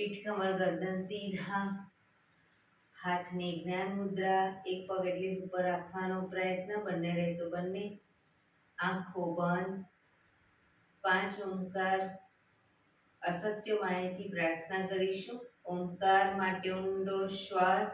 પીઠ કમર ગરદન સીધા, હાથની જ્ઞાન મુદ્રા, એક પગ એટલી ઉપર રાખવાનો પ્રયત્ન, બંને રહે તો બંને, આંખો બંધ. 5 ઓમકાર અસત્ય માયાથી પ્રાર્થના કરીશું. ઓમકાર માટે ઊંડો શ્વાસ.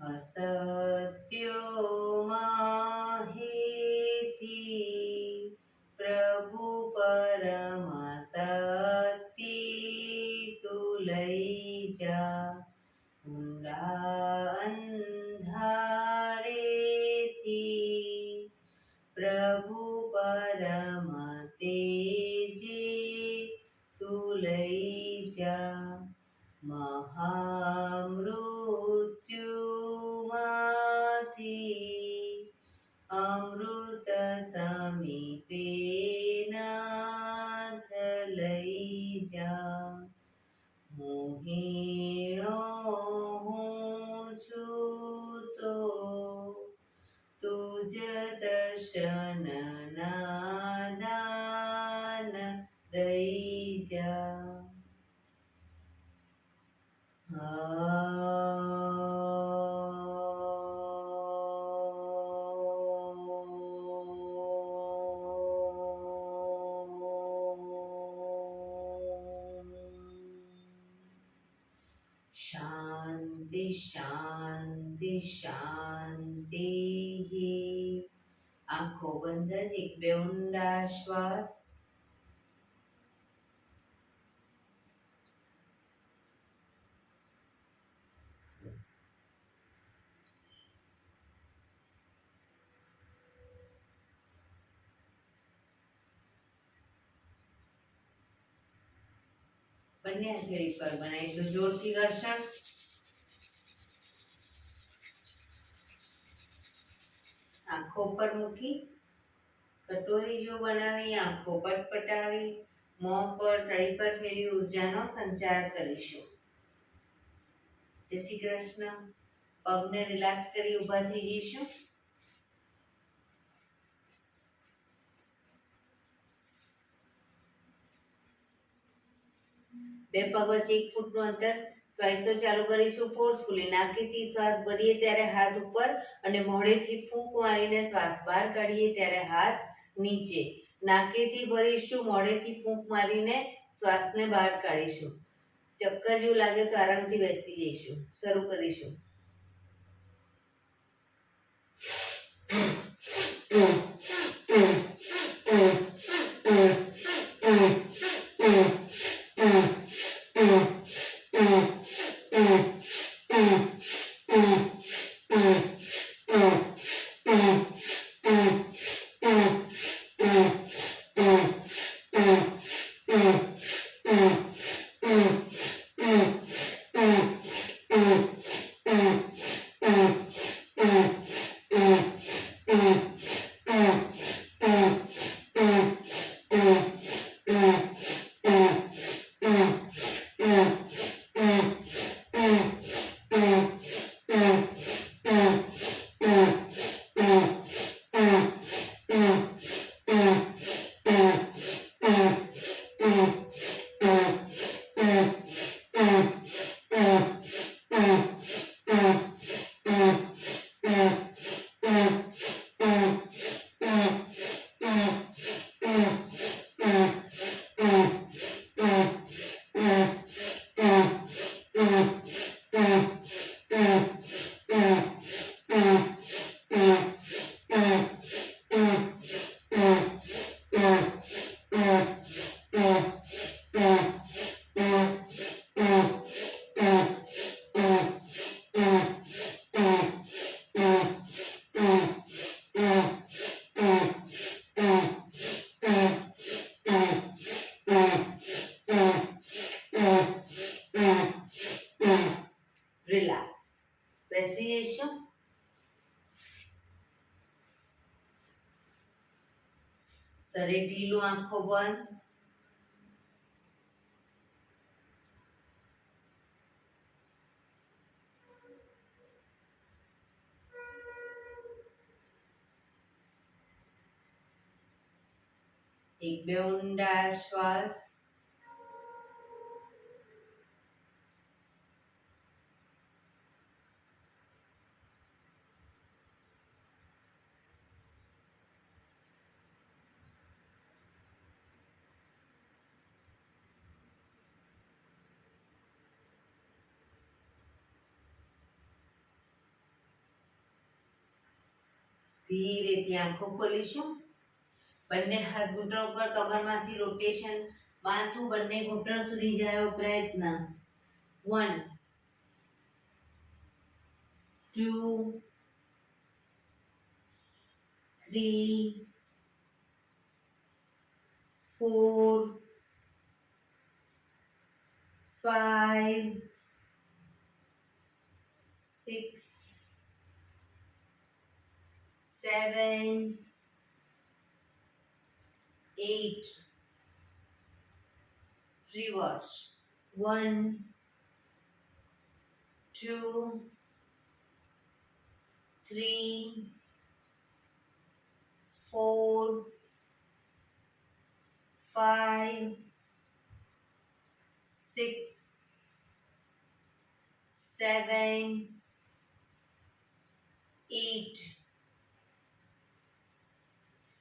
અસત્યો માહેતી પ્રભુ પરમ સત્ય તું લઈ જા, ઊંડા અંધારેથી પ્રભુ પરમ તેજે તું લઈ જા, મહામૃત્યુમાંથી અમૃત સમીપે નાથ લઈ જા, મોહિણો હું છું તો તુજ દર્શન ના દાન દઈ જા. શાંતિ શાંતિ શાંતિ. આંખો બંધ જ એક બે ઊંડા શ્વાસ. બંને હથેળી પર બનાવી દો જોરથી ઘર્ષણ. આંખો પર મૂકી કટોરી જેવું બનાવી આંખો પટપટાવી મોં પર શરીર પર ફેરવી ઉર્જાનો સંચાર કરીશું. જય શ્રી કૃષ્ણ. પગને રિલેક્સ કરી ઊભા થઈ જઈશું. બે પગ વચ્ચે 1 ફૂટનું અંતર. શ્વાસો ચાલુ કરીશું ફોર્સફુલી. નાકેથી શ્વાસ ભરીએ ત્યારે હાથ ઉપર અને મોઢેથી ફૂંક મારીને શ્વાસ બહાર કાઢીએ ત્યારે હાથ નીચે. નાકેથી ભરીશું, મોઢેથી ફૂંક મારીને શ્વાસને બહાર કાઢીશું. ચક્કર જેવું લાગે તો આરામથી બેસી જઈશું. શરૂ કરીશું. શરીર ઢીલું, આંખો બંધ. એક બે ઊંડા શ્વાસ. ધીરેથી આંખો ખોલીશું. બંને હાથ ઘૂંટણ ઉપર, કમરમાંથી રોટેશન, માથું બંને ઘૂંટણ સુધી જાય એવો પ્રયત્ન. 1 2 3 4 5 6 7 8. Reverse. 1 2 3 4 5 6 7 8.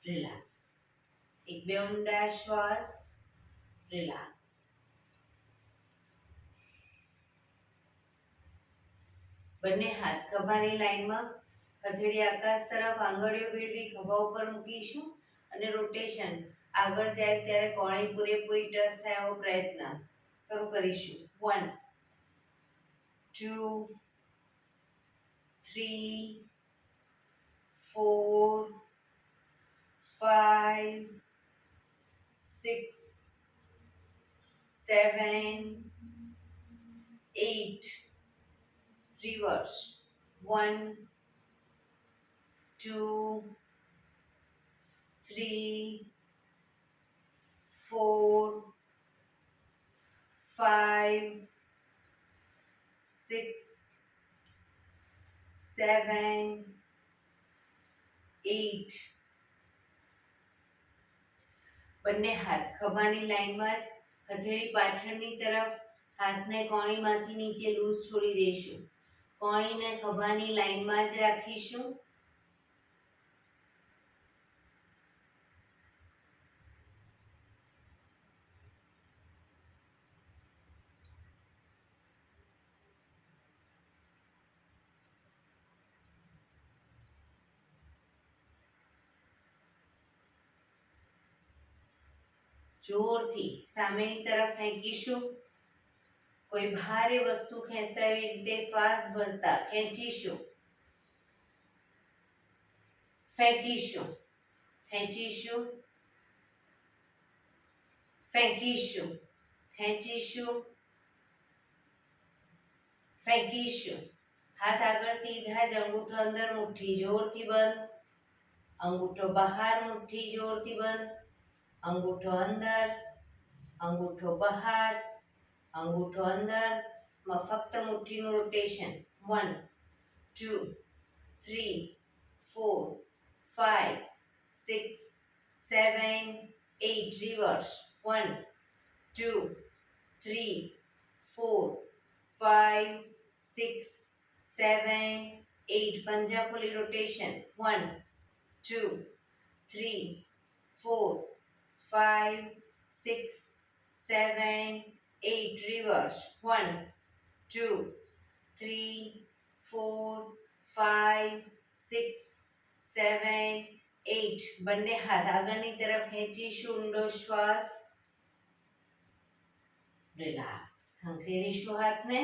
રિલેક્સ. એક બે ઊંડા શ્વાસ. રિલેક્સ. બંને હાથ ખભાની લાઈનમાં, હથેળી આકાશ તરફ, આંગળીઓ ભેળવી ખભા ઉપર મૂકીશું અને રોટેશન આગળ જાય ત્યારે કોણી પૂરેપૂરી ટચ થાય એવો પ્રયત્ન. શરૂ કરીશું. 1 2 3 4 5 6 7 8. Reverse. 1 2 3 4 5 6 7 8. બંને હાથ ખભાની લાઈનમાં જ, હથેળી પાછળની તરફ, હાથને કોણીમાંથી નીચે લૂઝ છોડી દઈશું. કોણીને ખભાની લાઈનમાં જ રાખીશું. જોરથી સામેની તરફ ફેંકીશું. કોઈ ભારે વસ્તુ ખેંચતા એવી રીતે શ્વાસ ભરતા ખેંચીશું. ફેંકીશું. ખેંચીશું. ફેંકીશું. ખેંચીશું. ફેંકીશું. હાથ આગળ સીધા જ, અંગૂઠો અંદર, મુઠ્ઠી જોરથી બંધ. અંગૂઠો બહાર, મુઠ્ઠી જોરથી બંધ. અંગૂઠો અંદર, અંગૂઠો બહાર, અંગૂઠો અંદર. ફક્ત મુઠ્ઠીનું રોટેશન. 1 2 3 4 5 6 7 8. Reverse. 1 2 3 4 5 6 7 8. પંજા ખોલી રોટેશન. 1 2 3 4 5 6 7 8. Reverse. 1 2 3 4 5 6 7 8. બંને હાથ આગળની તરફ ખેંચીશું. ઊંડો શ્વાસ. રિલેક્સ. ખંખેરીશું હાથને.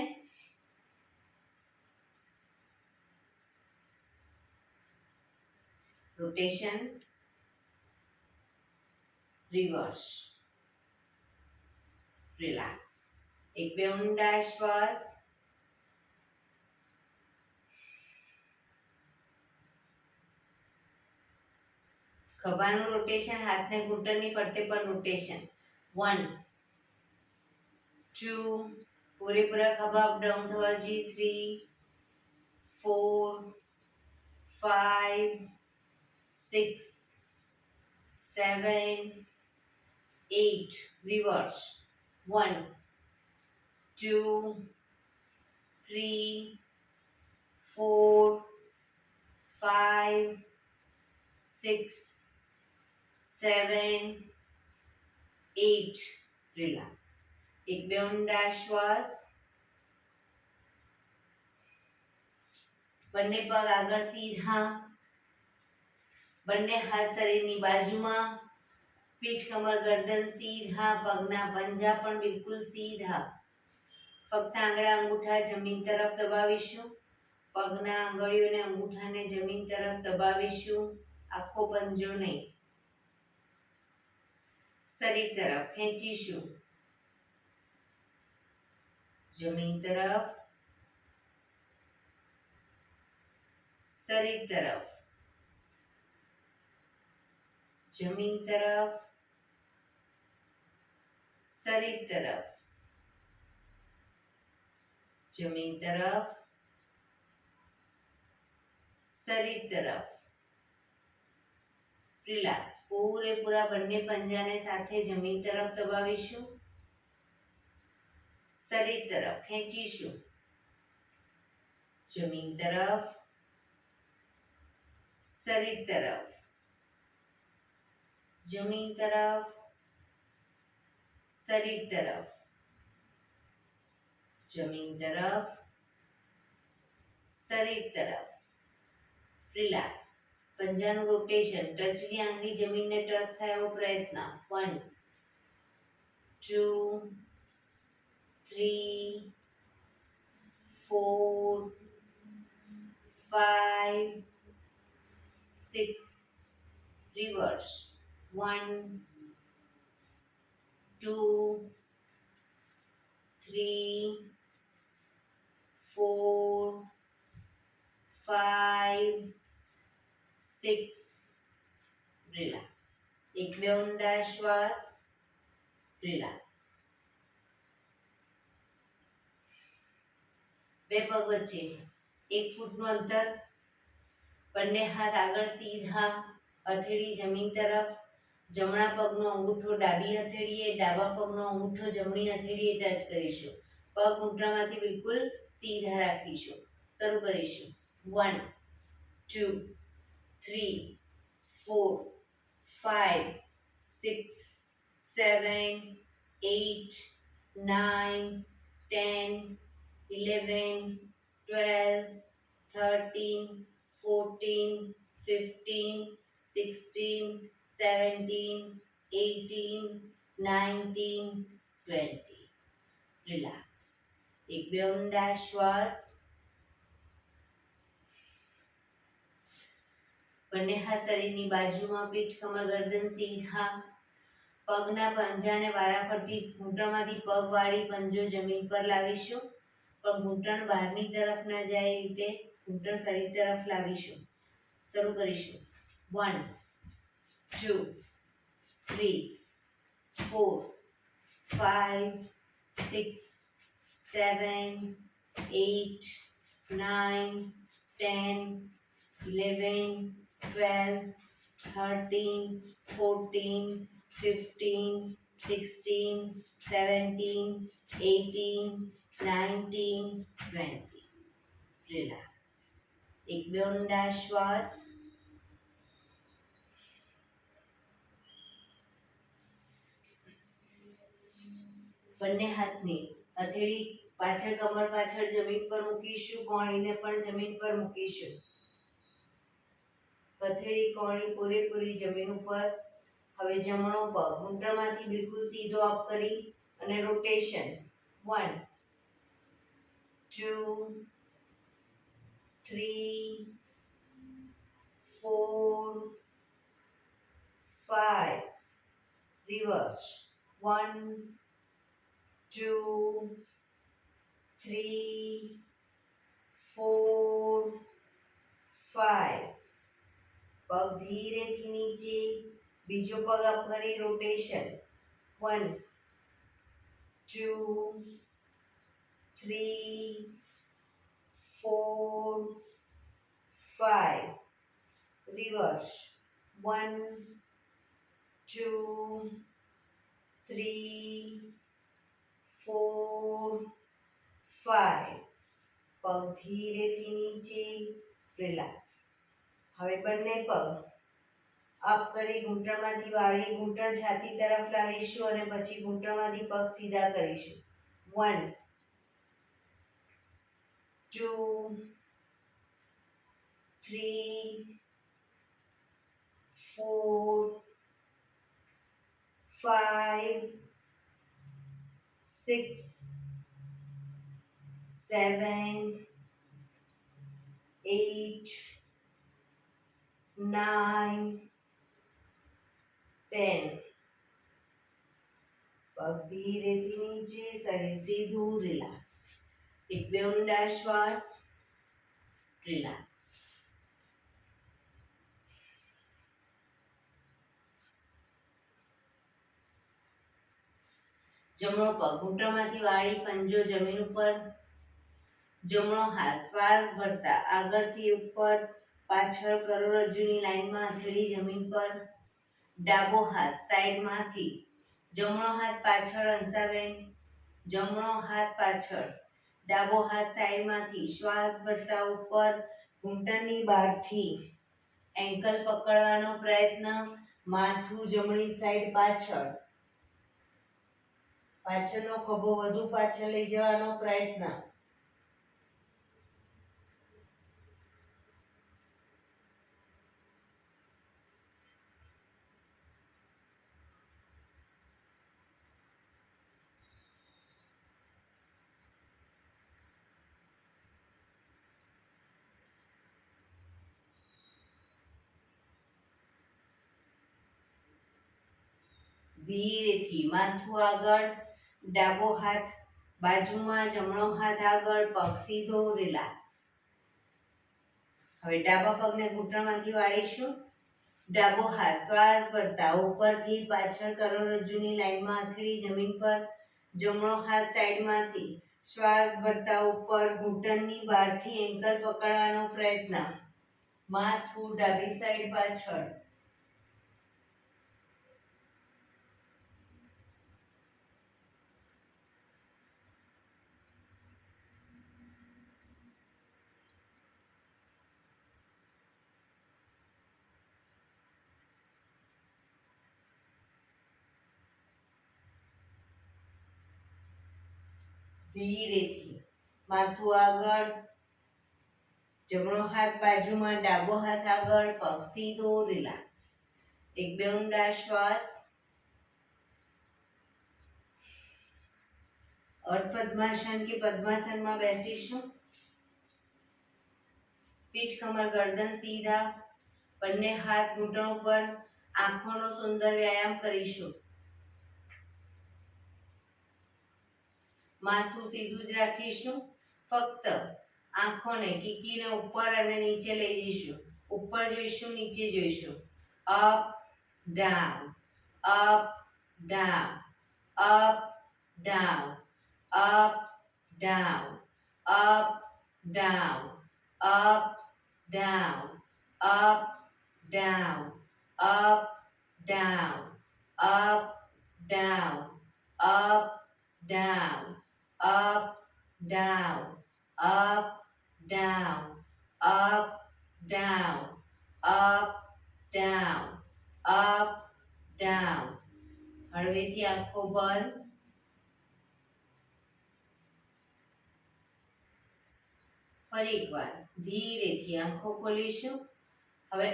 રોટેશન. રિવર્સ. રિલેક્સ. એક બે ઊંડા શ્વાસ. ખભાનું રોટેશન, હાથને ઘૂંટણની ફરતે પણ રોટેશન. 1 2 પૂરેપૂરા ખભા અપ ડાઉન થવા જોઈએ. 3 4 5 6 7 8 રિવર્સ. 1 2 3 4 5 6 7 8 રિલેક્સ. એક બે ઊંડા શ્વાસ. બંને પગ આગળ સીધા, બંને હાથ શરીરની બાજુમાં, પીઠ કમર ગરદન સીધા, પગના પંજા પણ બિલકુલ સીધા. ફક્ત આંગળા અંગૂઠા જમીન તરફ દબાવીશું. પગના આંગળીઓને અંગૂઠાને જમીન તરફ દબાવીશું, આખો પંજો નહીં. શરીર તરફ ખેંચીશું, જમીન તરફ, શરીર તરફ, જમીન તરફ, શરીર તરફ, જમીન તરફ, શરીર તરફ. રિલેક્સ. પૂરેપૂરા બંને પંજાને સાથે જમીન તરફ દબાવીશું, શરીર તરફ ખેંચીશું, જમીન તરફ, શરીર તરફ, જમીન તરફ, શરીર તરફ, જમીન તરફ, શરીર તરફ. રિલેક્સ. પંજાનું રોટેશન, ટચની આંગળી જમીનને ટચ થાય એવો પ્રયત્ન. 1 2 3 4 5 6 રિવર્સ. 1 2 3 4 5 6 રિલેક્સ. એક બે ઊંડા શ્વાસ. રિલેક્સ. બે પગ વચ્ચે 1 ફૂટનું અંતર. બંને હાથ આગળ સીધા, હથેળી જમીન તરફ. જમણા પગનો અંગૂઠો ડાબી હથેળીએ, ડાબા પગનો અંગૂઠો જમણી હથેળીએ ટચ કરીશું. પગ ઘૂંટણમાંથી બિલકુલ સીધા રાખીશું. શરૂ કરીશું. 1 2 3 4 5 6 7 8 9 10 11 12 13 14 15 16 17 18 19 20. રિલેક્સ. એક બે ઊંડા શ્વાસ. બંને હાથ શરીરની બાજુમાં, પીઠ કમર ગરદન સીધા. પગના પંજાને વારાફરતી ઘૂંટણમાંથી પગ વાળી પંજો જમીન પર લાવીશું, પણ ઘૂંટણ બહારની તરફ ન જાય એ રીતે ઘૂંટણ શરીર તરફ લાવીશું. શરૂ કરીશું. 1 2 3 4 5 6 7 8 9 10 11 12 13 14 15 16 17 18 19 20. રિલેક્સ. એક બે ઊંડા શ્વાસ. બંને હાથની હથેળી પાછળ કમર પાછળ જમીન પર મૂકીશું, કોણીને પણ જમીન પર મૂકીશું. હથેળી કોણી પૂરેપૂરી જમીન ઉપર. હવે જમણો પગ ઘૂંટણમાંથી બિલકુલ સીધો અપ કરી અને રોટેશન. 1 2 3 4 5 રિવર્સ. 1 2 3 4 5. પગ ધીરેથી નીચે, બીજો પગ અપ કરી રોટેશન. 1 2 3 4 5. રિવર્સ. 1 2 3 4 5. પગ ધીરેથી નીચે, રિલેક્સ. હવે બંને પગ અપ કરી ઘૂંટણમાંથી વાળી ઘૂંટણ છાતી તરફ લાવીશું અને પછી ઘૂંટણમાંથી પગ સીધા કરીશું. 1 2 3 4 5 6 7 8 9 10. પગ ધીરેથી નીચે, શરીર સીધું, રિલેક્સ. એક બે ઊંડા શ્વાસ, રિલેક્સ. જમણો પગ ઘૂંટણમાંથી વાળી પંજો જમીન ઉપર, જમણો હાથ શ્વાસ ભરતા આગળથી ઉપર પાછળ કરોડરજ્જુની લાઈનમાં હથેળી જમીન પર, ડાબો હાથ સાઈડમાંથી, જમણો હાથ પાછળ હંસાવેન, જમણો હાથ પાછળ, ડાબો હાથ સાઈડમાંથી, શ્વાસ ભરતા ઉપર, ઘૂંટણની બહારથી એન્કલ પકડવાનો પ્રયત્ન, માથું જમણી સાઈડ પાછળ, પાછળનો ખભો વધુ પાછળ લઈ જવાનો પ્રયત્ન. ધીરેથી માથું આગળ, ડાબો હાથ બાજુમાં, જમણો હાથ આગળ, પગ સીધો, રિલેક્સ. હવે ડાબા પગને ઘૂંટણમાંથી વાળીશું. ડાબો હાથ શ્વાસ ભરતા ઉપરથી પાછળ કરોડરજ્જુની લાઈનમાં હથેળી જમીન પર, જમણો હાથ સાઈડમાંથી, શ્વાસ ભરતા ઉપર, ઘૂંટણની બહારથી એન્કલ પકડવાનો પ્રયત્ન, માથું ડાબી સાઈડ પાછળ. ધીરેથી માથું આગળ, જમણો હાથ બાજુમાં, ડાબો હાથ આગળ, પગ સીધો, રિલેક્સ. એક બે ઊંડા શ્વાસ. અર્ધ પદ્માસન કે પદ્માસનમાં બેસીશું. પીઠ કમર ગરદન સીધા, બંને હાથ ઘૂંટણ ઉપર, આંખોનો સુંદર વ્યાયામ કરીશું. માથું સીધું જ રાખીશું. ફક્ત આંખોને કીકીને ઉપર અને નીચે લઈ જઈશું. ઉપર જોઈશું, નીચે જોઈશું. Up down, up down, up down, up down, up down, up down, up down, up down, up down, up down, up, down, up, down, up, down, up, down, up, down. હળવેથી આંખો બંધ. ફરી એકવાર ધીરેથી આંખો ખોલીશું. હવે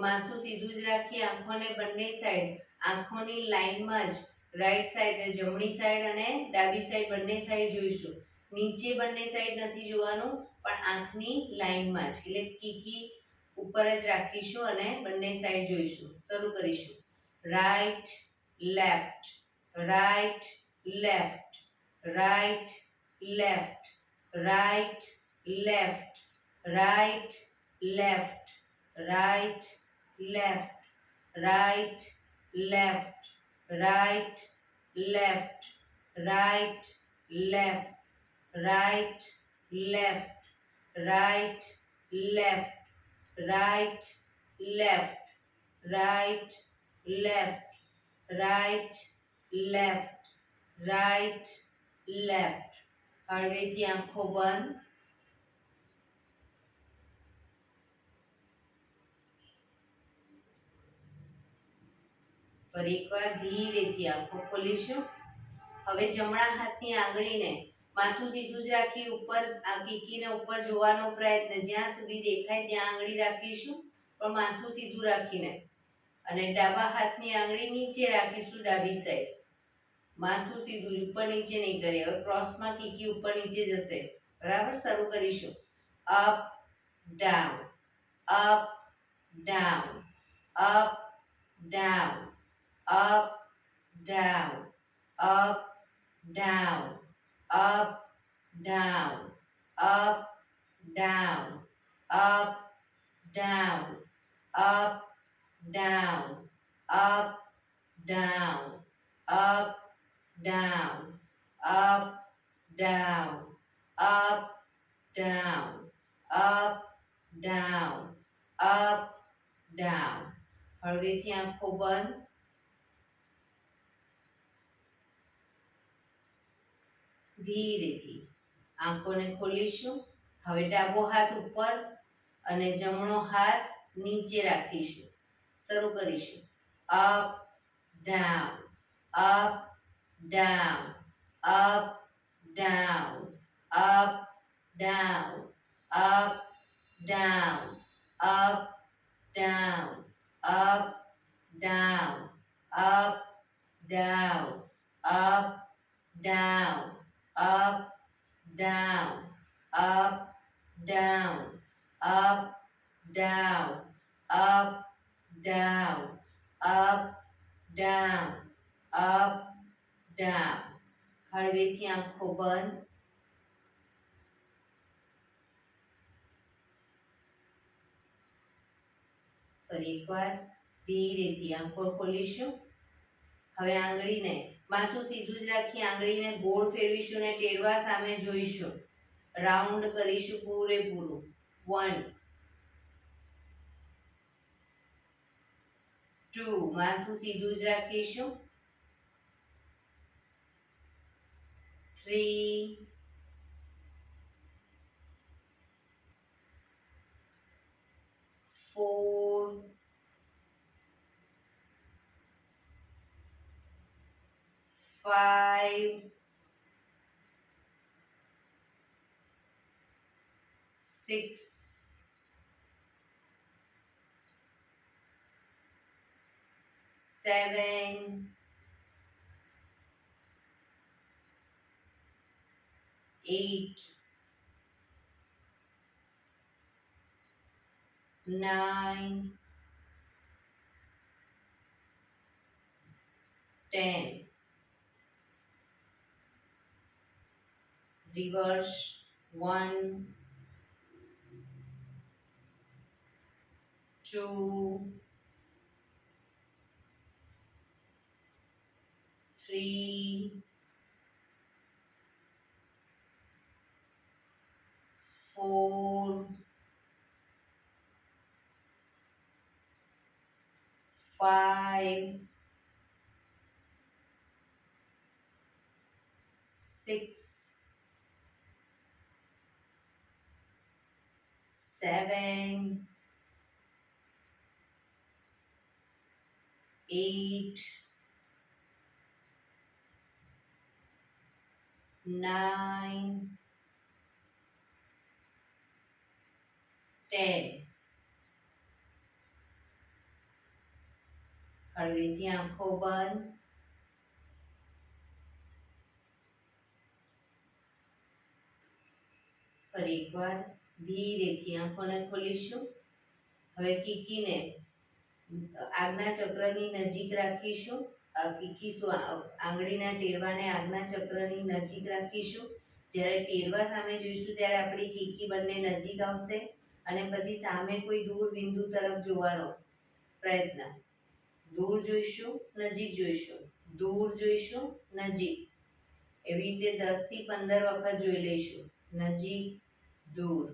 માથું સીધું જ રાખી આંખોને બંને સાઈડ, આંખોની લાઈનમાં જ રાઈટ સાઈડ, જમણી સાઈડ અને ડાબી સાઈડ બંને સાઈડ જોઈશું. નીચે બંને સાઈડ નથી જોવાનું, પણ આંખની લાઈનમાં જ, એટલે કીકી ઉપર જ રાખીશું અને બંને સાઈડ જોઈશું. શરૂ કરીશું. Right left, right left, right left, right left, right left, right left, right, left, right, left, right, left, right, left, right, left, right, left, right, left, right, left, right, left. હળવેથી આંખો બંધ. ફરી એકવાર ધીરેથી આંખો ખોલીશું. હવે જમણા હાથની આંગળીને માથું સીધું જ રાખી ઉપર કીકીને ઉપર જોવાનો પ્રયત્ન, જ્યાં સુધી દેખાય ત્યાં આંગળી રાખીશું, પણ માથું સીધું રાખીને. અને ડાબા હાથની આંગળી નીચે રાખીશું ડાબી સાઈડ. માથું સીધું, ઉપર નીચે નહીં કરીએ. હવે ક્રોસમાં કીકી ઉપર નીચે જશે. બરાબર, શરૂ કરીશું. Up down, up down, up down, up down, up down, up, down, up, down, up, down, up, down, up, down, up, down, up, down, up, down, up, down, up, down. હળવેથી આંખો બંધ. ધીરેથી આંખોને ખોલીશું. હવે ડાબો હાથ ઉપર અને જમણો હાથ નીચે રાખીશું. શરૂ કરીશું. Up down, up down, up down, up down, up down, up down, up down, up down, up down, up, down, up, down, up, down, up, down, up, down, up, down. હળવેથી આંખો બંધ. ફરી એકવાર ધીરેથી આંખો ખોલીશું. હવે આંગળીને માથું સીધું જ રાખી આંગળીને ગોળ ફેરવીશું અને ટેરવા સામે જોઈશું. રાઉન્ડ કરીશું પૂરેપૂરું. 1 2, માથું સીધું જ રાખીશું. 3 4 5 6 7 8 9 10. Reverse. 1 2 3 4 5 6 7 8 9 10. હળવેથી આંખો બંધ. ફરી એકવાર ધીરેથી આંખોને ખોલીશું. હવે કીકીને આજ્ઞા ચક્રની નજીક રાખીશું. કીકી આંગળીના ટેરવાને આજ્ઞા ચક્રની નજીક રાખીશું. જ્યારે ટેરવા સામે જોઈશું ત્યારે આપણી કીકી બંને નજીક આવશે અને પછી સામે કોઈ દૂર બિંદુ તરફ જોવાનો. પ્રયત્ન. દૂર જોઈશું, નજીક જોઈશું, દૂર જોઈશું, નજીક. એવી રીતે 10 થી 15 વખત જોઈ લઈશું. નજીક, દૂર.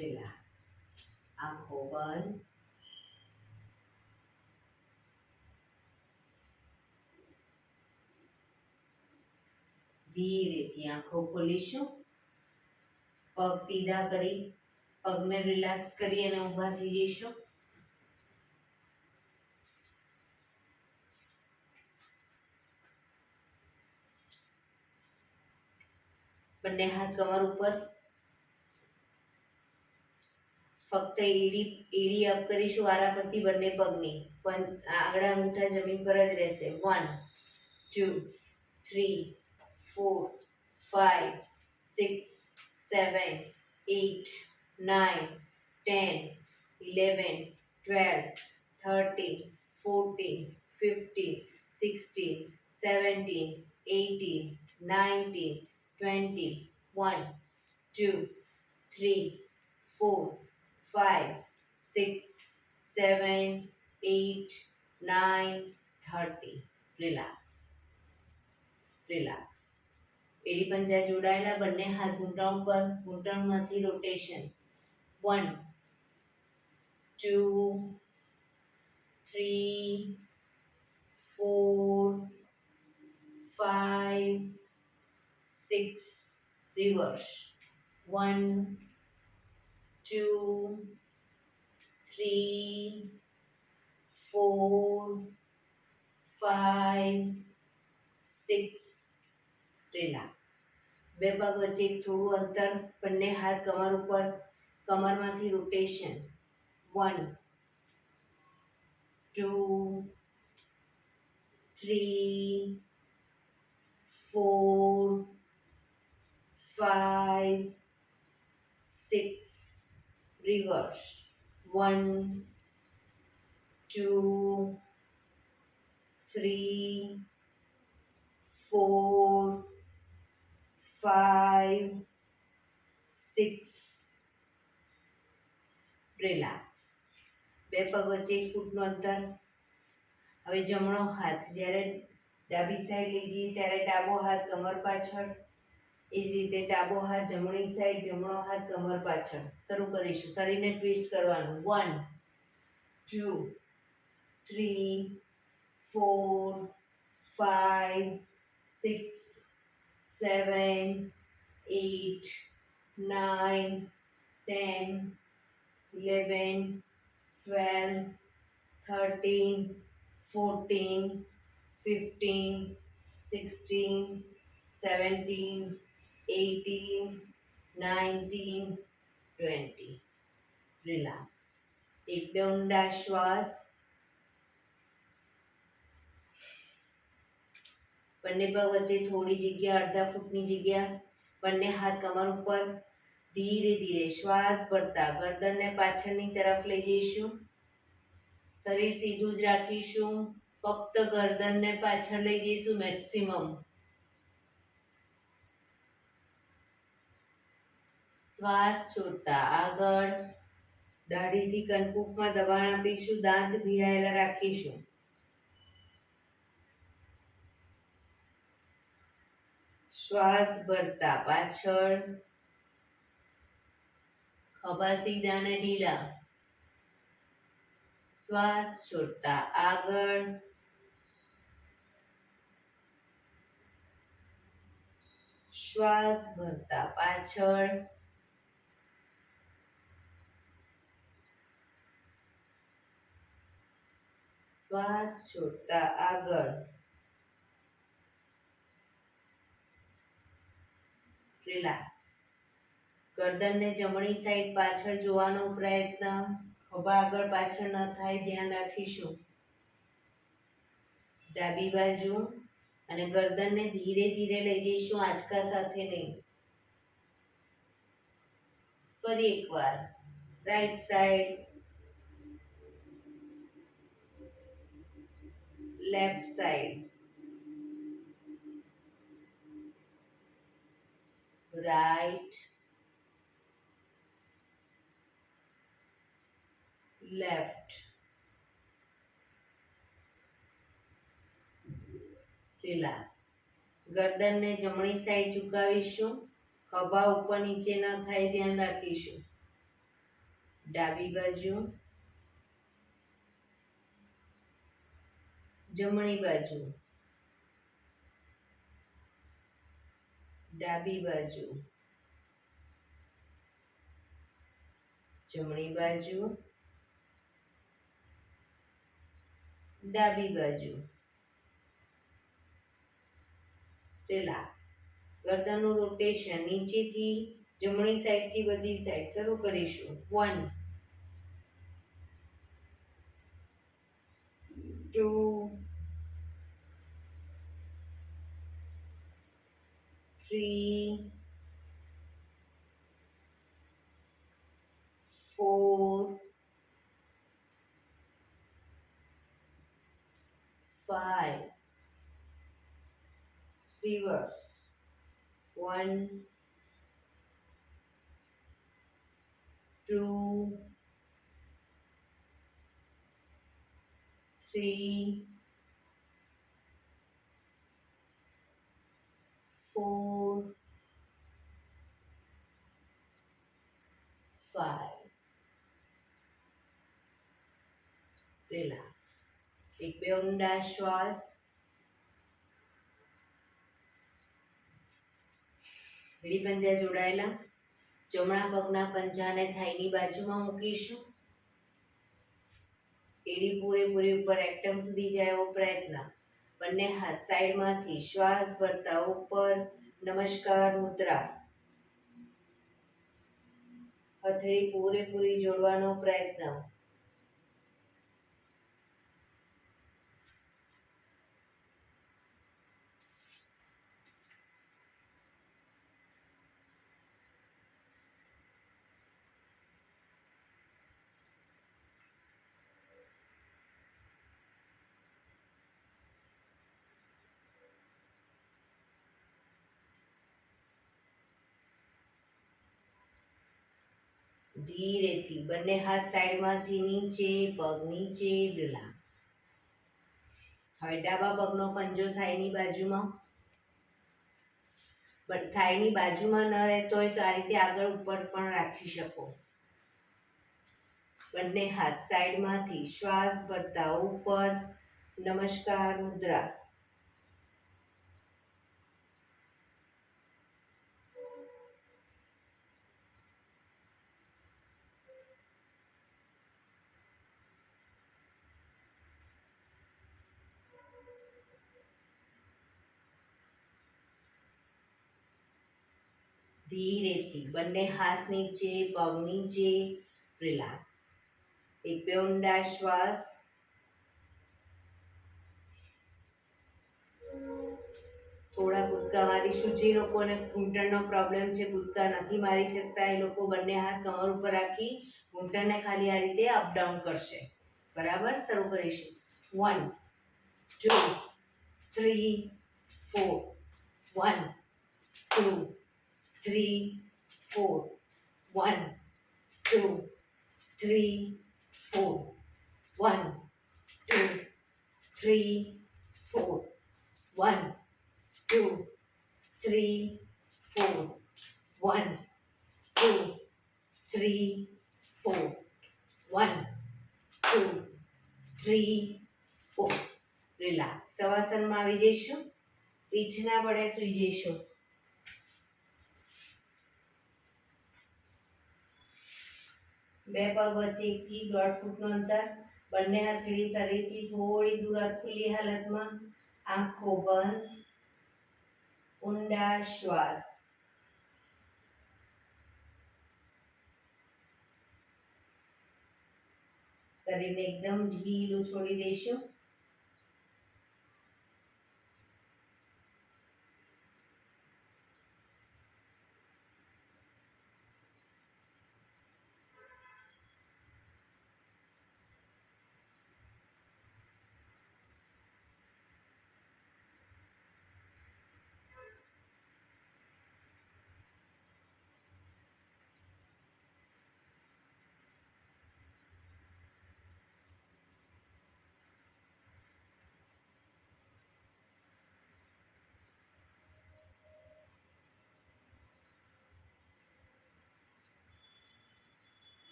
રિલેક્સ. આંખો બંધ. ધીરેથી આંખો ખોલીશું. પગ સીધા કરી પગને રિલેક્સ કરી અને ઊભા થઈ જઈશું. બંને હાથ કમર ઉપર. ફક્ત એડી અપ કરીશું વારા પરથી બંને પગની. પણ આંગળા અંગૂઠા જમીન પર જ રહેશે. 1 2 3 4 5 6 7 8 9 10 11 12 13 14 15 16 17 18 19 20 1 2 3 4 5 6 7 8 9 30. રિલેક્સ. રિલેક્સ. એડી પંજા જોડાયેલા. બંને હાથ ઘૂંટણ ઉપર. ઘૂંટણમાંથી રોટેશન. 1 2 3 4 5 6. રિવર્સ. 1 2 3 4 5 6. રિલેક્સ. બે પગ વચ્ચે થોડું અંતર. બંને હાથ કમર ઉપર. કમરમાંથી રોટેશન. 1 2 3 4 5 6. રિવર્સ. 1 2 3 4 5 6. રિલેક્સ. બે પગ વચ્ચે 1 ફૂટનું અંતર. હવે જમણો હાથ. જ્યારે ડાબી સાઈડ લઈ જઈએ ત્યારે ડાબો હાથ કમર પાછળ. એ જ રીતે ડાબો હાથ જમણી સાઈડ, જમણો હાથ કમર પાછળ. શરૂ કરીશું. શરીરને ટ્વિસ્ટ કરવાનું. 1 2 3 4 5 6 7 8 9 10 11 12 13 14 15 16 17 18 19 20. રિલેક્સ. એક બે ઊંડા શ્વાસ. બંને પગ વચ્ચે થોડી જગ્યા, અડધા ફૂટની જગ્યા. બંને હાથ કમર ઉપર. ધીરે ધીરે શ્વાસ ભરતા ગરદનને પાછળની તરફ લઈ જઈશું. શરીર સીધું જ રાખીશું. ફક્ત ગરદનને પાછળ લઈ જઈશું મેક્સિમમ. શ્વાસ છોડતા આગળ. દાઢીથી કનકુફમાં દબાણ આપીશું. દાંત ભીડાયેલા રાખીશું. શ્વાસ ભરતા પાછળ. ખભા સીધા અને ઢીલા. શ્વાસ છોડતા આગળ. શ્વાસ ભરતા પાછળ. શ્વાસ છોડતા આગળ. રિલેક્સ. ગરદનને જમણી સાઈડ પાછળ જોવાનો પ્રયત્ન. ખભા આગળ પાછળ ન થાય ધ્યાન રાખીશું. ડાબી બાજુ અને ગરદનને ધીરે ધીરે લઈ જઈશું, આંચકા સાથે નહીં. ફરી એકવાર right side, left side, right, left. Relax. ગરદનને જમણી સાઈડ ઝુકાવીશું, ખભા ઉપર નીચે ન થાય ધ્યાન રાખીશું. ડાબી બાજુ, જમણી બાજુ, ડાબી બાજુ, જમણી બાજુ, ડાબી બાજુ. રિલેક્સ. ગરદનનું રોટેશન નીચેથી જમણી સાઈડથી બધી સાઈડ શરૂ કરીશું. 1 2 3 4 5. Reverse. 1 2 3 4 5. રિલેક્સ. એક બે ઊંડા શ્વાસ. એડી પંજા જોડાયેલા. જમણા પગના પંજાને થાઈની બાજુમાં મૂકીશું. એડી પૂરેપૂરી ઉપર રેક્ટમ સુધી જાય એવો પ્રયત્ન. બંને હાથ સાઈડમાંથી શ્વાસ ભરતા ઉપર નમસ્કાર મુદ્રા. હથેળી પૂરેપૂરી જોડવાનો પ્રયત્ન. ધીરેથી બંને હાથ સાઈડમાંથી નીચે, પગ નીચે. રિલેક્સ. હવે ડાબા પગનો પંજો થાઈની બાજુમાં. થાઈની બાજુમાં ન રહેતો હોય તો આ રીતે આગળ ઉપર પણ રાખી શકો. બંને હાથ સાઈડમાંથી શ્વાસ ભરતા ઉપર નમસ્કાર મુદ્રા. ધીરેથી બંને હાથ નીચે, પગ નીચે. રિલેક્સ. એક બે ઊંડા શ્વાસ. થોડા કૂદકા મારીશું. જે લોકોને ઘૂંટણનો પ્રોબ્લેમ છે, કૂદકા નથી મારી શકતા, એ લોકો બંને હાથ કમર ઉપર રાખી ઘૂંટણને ખાલી આ રીતે અપડાઉન કરશે. બરાબર. શરૂ કરીશું. 1 2 3 4 1 2 3 4 1 2 3 4 1 2 3 4 1 2 3 4 1 2 3 4 1 2 3 4. રિલેક્સ. શવાસનમાં આવી જઈશું. પીઠના વડે સૂઈ જઈશું. બે પગ વચ્ચે 1 થી 1.5 ફૂટનું અંતર. બંને હથેળી શરીરથી થોડી દૂર ખુલ્લી હાલતમાં, આંખો બંધ, ઊંડા શ્વાસ. શરીરને એકદમ ઢીલું છોડી દઈશું.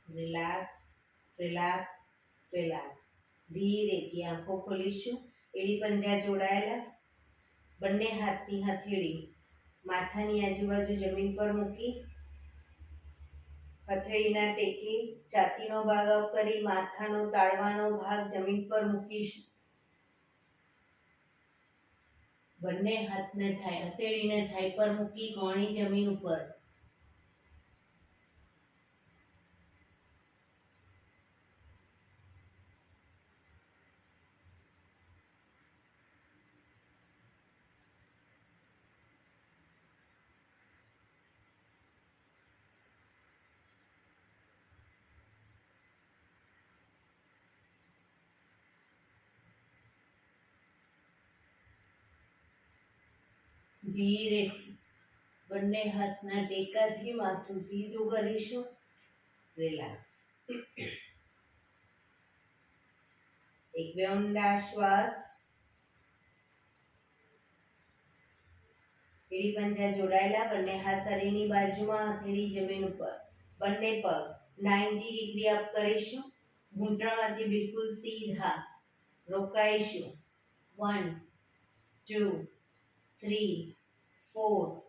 Relax, relax, relax. ધીરેથી આંખો ખોલીશું. એડી પંજા જોડાયેલા. બંને હાથની હથેળી માથાની આજુબાજુ જમીન પર મૂકી, હથેળીના ટેકે છાતીનો ભાગ અપ કરી માથાનો તાળવાનો ભાગ જમીન પર મૂકીશું. બંને હાથને હથેળીને થાઈ પર મૂકી ગોણી જમીન ઉપર. ધીરેથી બંને હાથના ટેકાથી માથું સીધું કરીશું. રિલેક્સ. એક બે ઊંડા શ્વાસ. એડી પંજા જોડાયેલા. બંને હાથ શરીરની બાજુમાં, હથેળી જમીન ઉપર. બંને પગ 90 ડિગ્રી અપ કરીશું. ઘૂંટણમાંથી બિલકુલ સીધા. રોકાઈશું. 1 2 3 4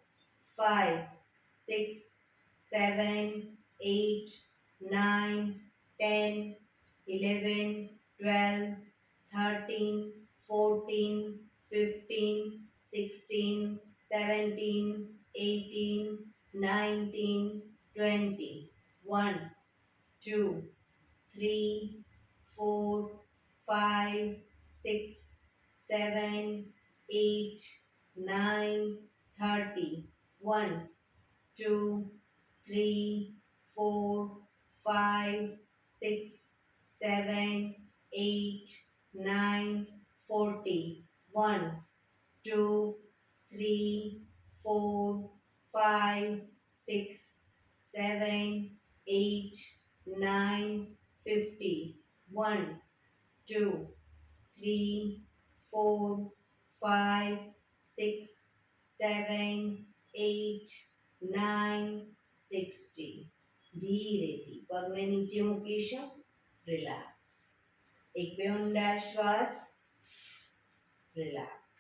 5 6 7 8 9 10 11 12 13 14 15 16 17 18 19 20 1 2 3 4 5 6 7 8 9 30 1 2 3 4 5 6 7 8 9 40 1 2 3 4 5 6 7 8 9 50 1 2 3 4 5 6 7 8 9 60. ધીરેથી પગને નીચે મૂકીશું. રિલેક્સ. એક બે ઊંડા શ્વાસ. રિલેક્સ.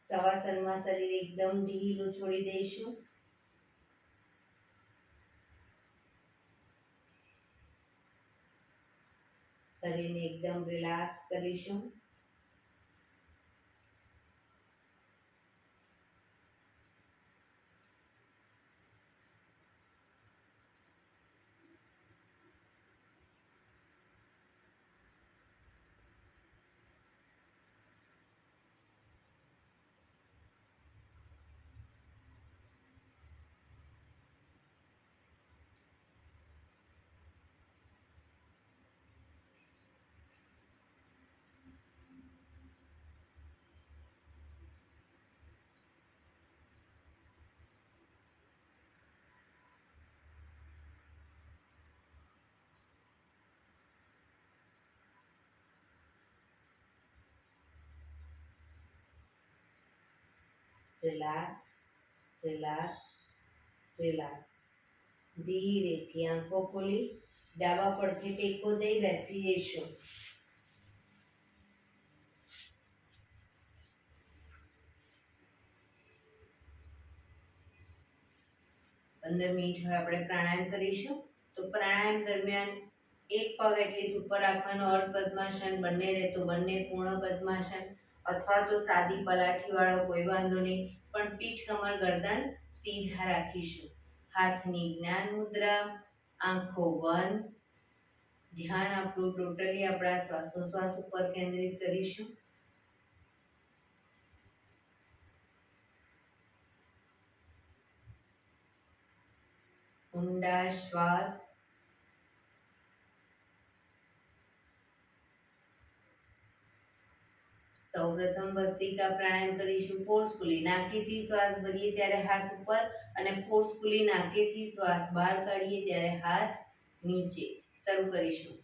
શવાસનમાં શરીર એકદમ ઢીલું છોડી દઈશું. શરીરને એકદમ રિલેક્સ કરીશું. Relax, relax, relax. ધીરેથી આંખો ખોલી ડાબા પડખે ટેકો દઈ બેસી જઈશું. 15 મિનિટ હવે આપણે પ્રાણાયામ કરીશું. તો પ્રાણાયામ દરમિયાન એક પગ એટલીસ્ટ ઉપર રાખવાનો, અર્ધ પદ્માસન, બંને રહે તો બંને પૂર્ણ પદ્માસન, અથવા તો સાદી પલાઠી વાળો કોઈ વાંધો નહીં, પણ પીઠ કમર ગરદન સીધા રાખીશું. હાથની જ્ઞાન મુદ્રા, આંખો બંધ, ધ્યાન આપણું ટોટલી આપણા શ્વાસોશ્વાસ ઉપર કેન્દ્રિત કરીશું. ઊંડા શ્વાસ. સૌપ્રથમ ભસ્ત્રિકા પ્રાણાયામ કરીશું ફોર્સફુલી. નાકેથી શ્વાસ ભરીએ ત્યારે હાથ ઉપર અને ફોર્સફુલી નાકેથી શ્વાસ બહાર કાઢીએ ત્યારે હાથ નીચે. શરૂ કરીશું.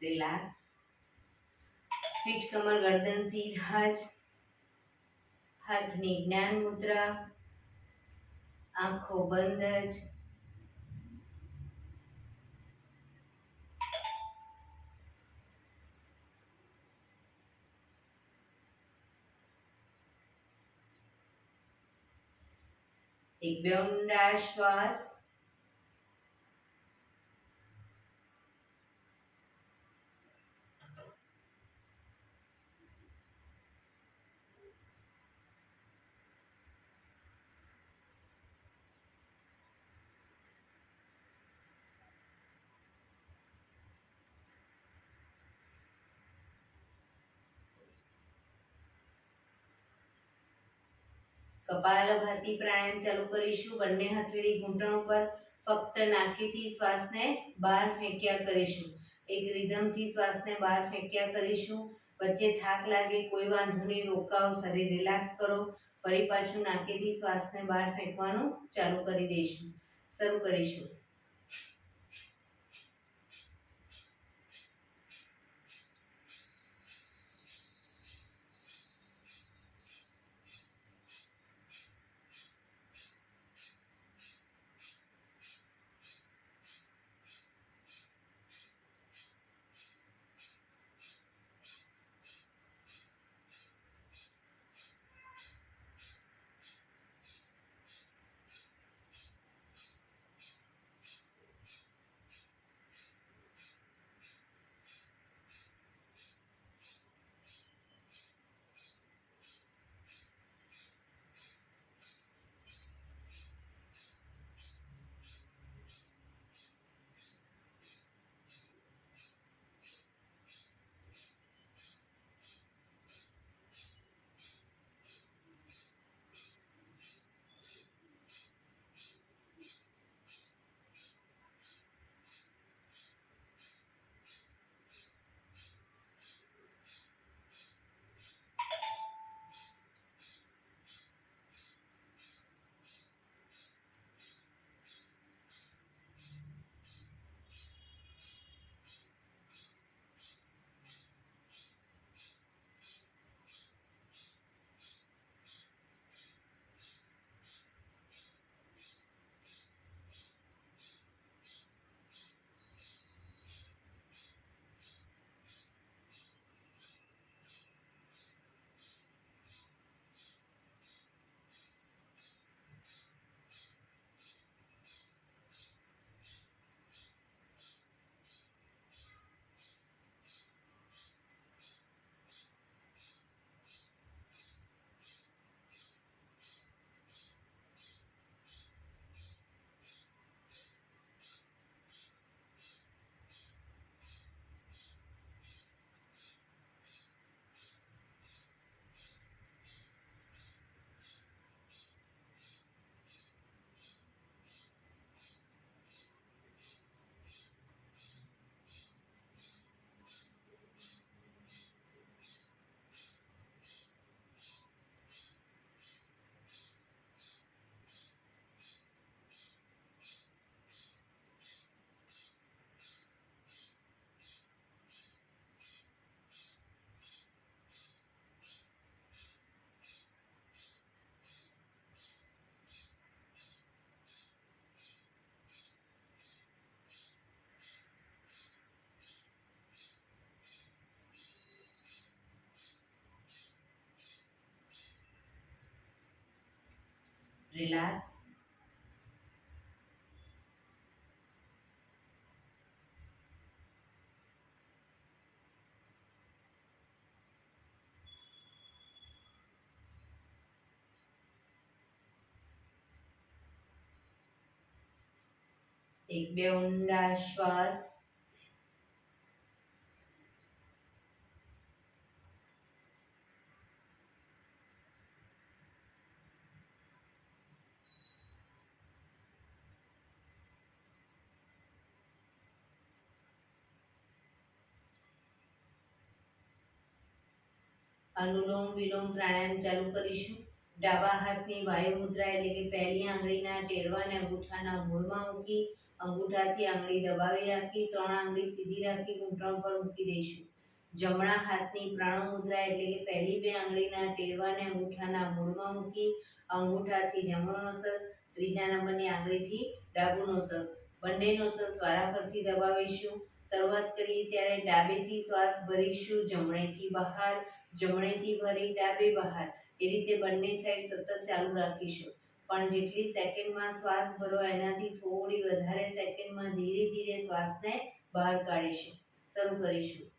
રિલેક્સ. પીઠ કમર ગરદન સીધા જ. હાથની જ્ઞાન મુદ્રા, આંખો બંધ જ. એક બે ઊંડા શ્વાસ. કપાલભાતિ પ્રાણાયામ ચાલુ કરીશું. બંને હથેળી ઘૂંટણ ઉપર, ફક્ત નાકેથી શ્વાસને બહાર ફેંક્યા કરીશું. એક રિધમથી શ્વાસને બહાર ફેંક્યા કરીશું. વચ્ચે થાક લાગે કોઈ વાંધો નહીં, રોકાઓ, શરીર રિલેક્સ કરો. ફરી પાછું નાકેથી શ્વાસને બહાર ફેંકવાનું ચાલુ કરી દઈશું. શરૂ કરીશું. રિલેક્સ. એક બે ઊંડા શ્વાસ. અનુલોમ વિલોમ પ્રાણાયામ ચાલુ કરીશું. ડાબા હાથની વાયુ મુદ્રા એટલે કે પહેલી આંગળીના ટેરવાને અંગૂઠાના મૂળમાં મૂકી અંગૂઠાથી આંગળી દબાવી રાખી 3 આંગળી સીધી રાખી ઘૂંટણ પર મૂકી દઈશું. જમણા હાથની પ્રણવ મુદ્રા એટલે કે પહેલી બે આંગળીના ટેરવાને અંગૂઠાના મૂળમાં મૂકી અંગૂઠાથી જમણો નોસસ, ત્રીજા નંબરની આંગળીથી ડાબુ નોસસ, બંને નોસસ વારાફરતી દબાવીશું. શરૂઆત કરીએ ત્યારે ડાબેથી શ્વાસ ભરીશું, જમણેથી બહાર, જમણેથી ભરી ડાબે બહાર. એ રીતે બંને સાઈડ સતત ચાલુ રાખીશું. પણ જેટલી સેકન્ડમાં શ્વાસ ભરો એનાથી થોડી વધારે સેકન્ડમાં ધીરે ધીરે શ્વાસને બહાર કાઢીશું. શરૂ કરીશું.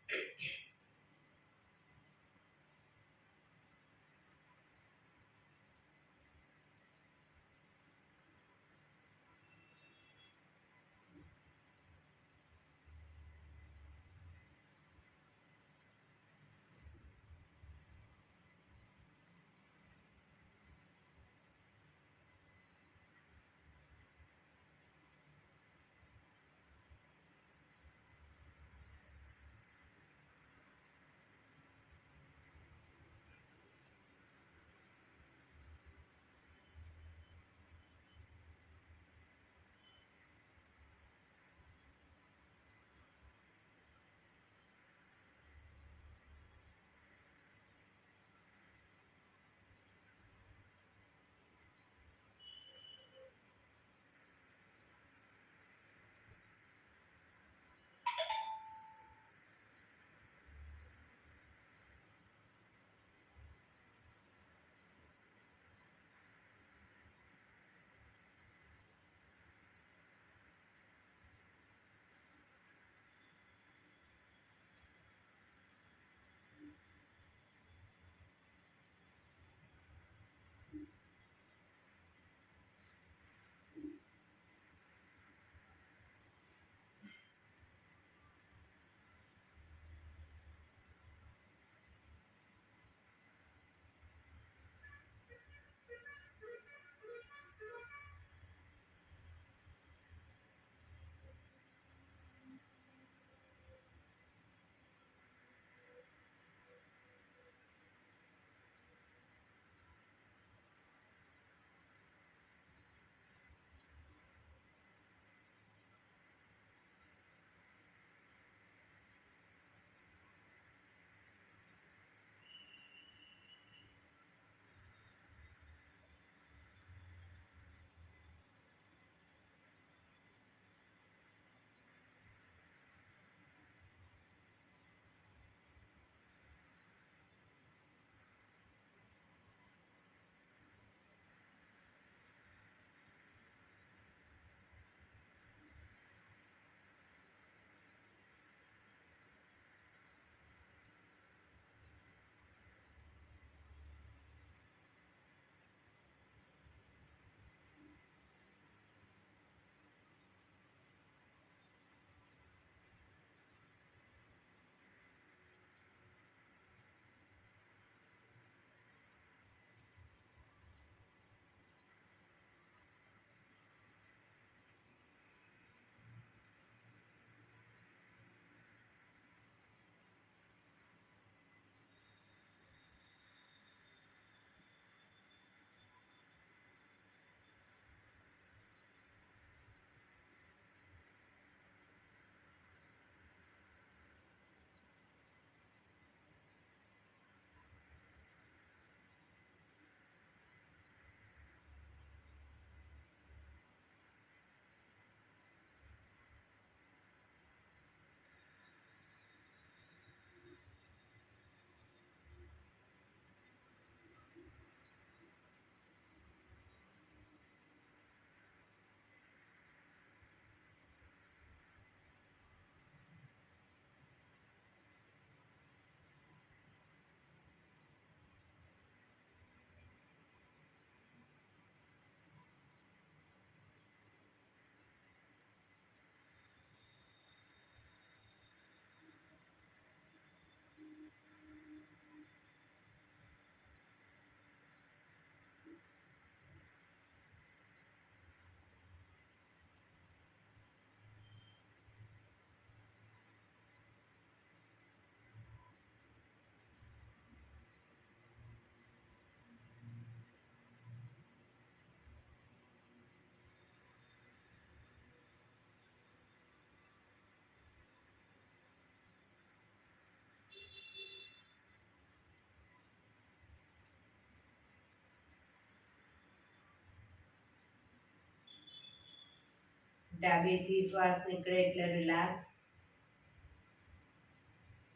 ડાબેથી શ્વાસ નીકળે એટલે રિલેક્સ.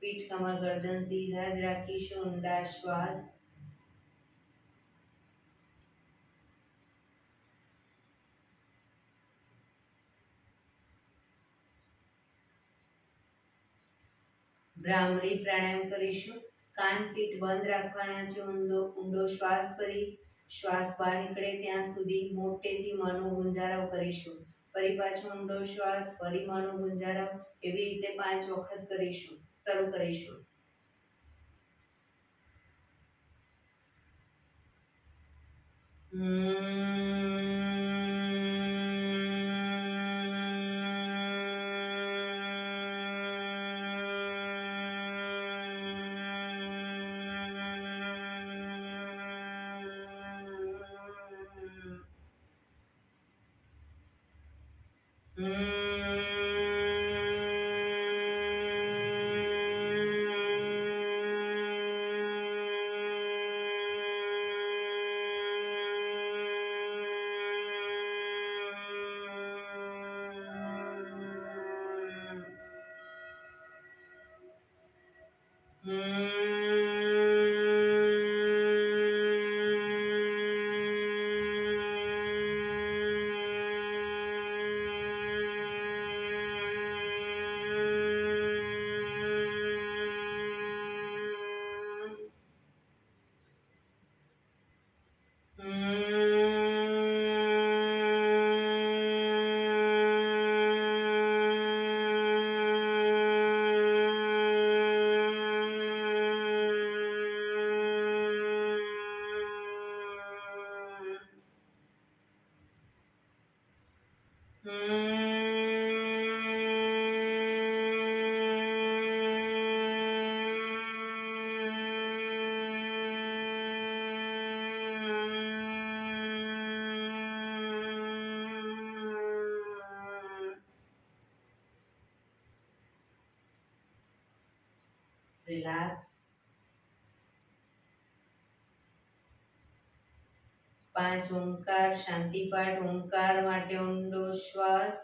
પીઠ કમર ગરદન સીધા જ રાખીશું. ઊંડા શ્વાસ. ભ્રામરી પ્રાણાયામ કરીશું. કાન ફીટ બંધ રાખવાના છે. ઊંડો શ્વાસ ભરી શ્વાસ બહાર નીકળે ત્યાં સુધી મોટેથી મોંનો ગુંજારવ કરીશું. ફરી પાછો ઊંડો શ્વાસ, ફરી મોંનો ગુંજારવ. એવી રીતે 5 વખત કરીશું. શરૂ કરીશું. રિલેક્સ. 5 ઓમકાર શાંતિ પાઠ. ઓમકાર માટે ઊંડો શ્વાસ.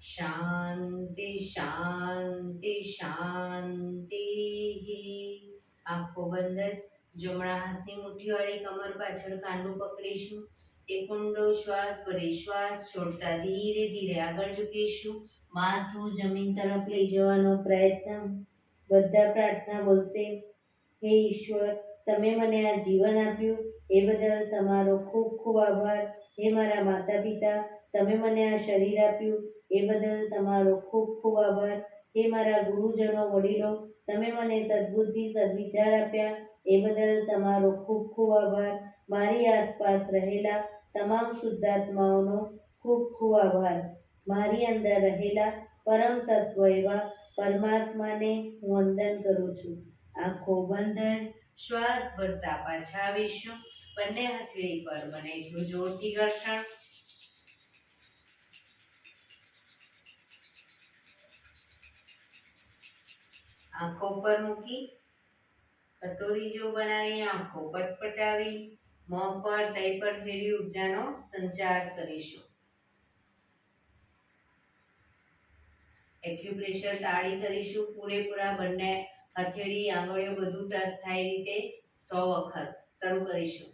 શાંતિ શાંતિ શાંતિ. આંખો બંધ જ. જમણા હાથની મુઠ્ઠીવાળી કમર પાછળ કાંડું પકડીશું. એક ઊંડો શ્વાસ ભરી શ્વાસ છોડતા ધીરે ધીરે આગળ ઝૂકીશું. માથું જમીન તરફ લઈ જવાનો પ્રયત્ન. બધા પ્રાર્થના બોલશે. હે ઈશ્વર, તમે મને આ જીવન આપ્યું એ બદલ તમારો ખૂબ ખૂબ આભાર. હે મારા માતા પિતા, તમે મને આ શરીર આપ્યું એ બદલ તમારો ખૂબ ખૂબ આભાર. હે મારા ગુરુજનો વડીલો, તમે મને સદબુદ્ધિ સદવિચાર આપ્યા એ બદલ તમારો ખૂબ ખૂબ આભાર. મારી આસપાસ રહેલા તમામ શુદ્ધાત્માઓનો ખૂબ ખૂબ આભાર. મારી અંદર રહેલા પરમ તત્વ એવા પરમાત્માને હું વંદન કરું છું. આંખો બંધ જ શ્વાસ ભરતા પાછા આવીશું. બંને હથેળી પર બને એટલું જોરથી ઘર્ષણ. આંખો પર મૂકી કટોરી જેવું બનાવી આંખો પટપટાવી મોં પર તઈ પર ફેરવી ઉર્જાનો સંચાર કરીશું. એક્યુપ્રેશર તાળી કરીશું પૂરેપૂરા બંને હથેળી આંગળીઓ બધું ટચ થાય રીતે 100 વખત. શરૂ કરીશું.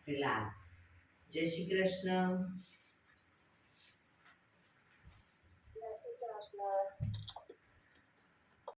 રિલેક્સ. જય શ્રી કૃષ્ણ.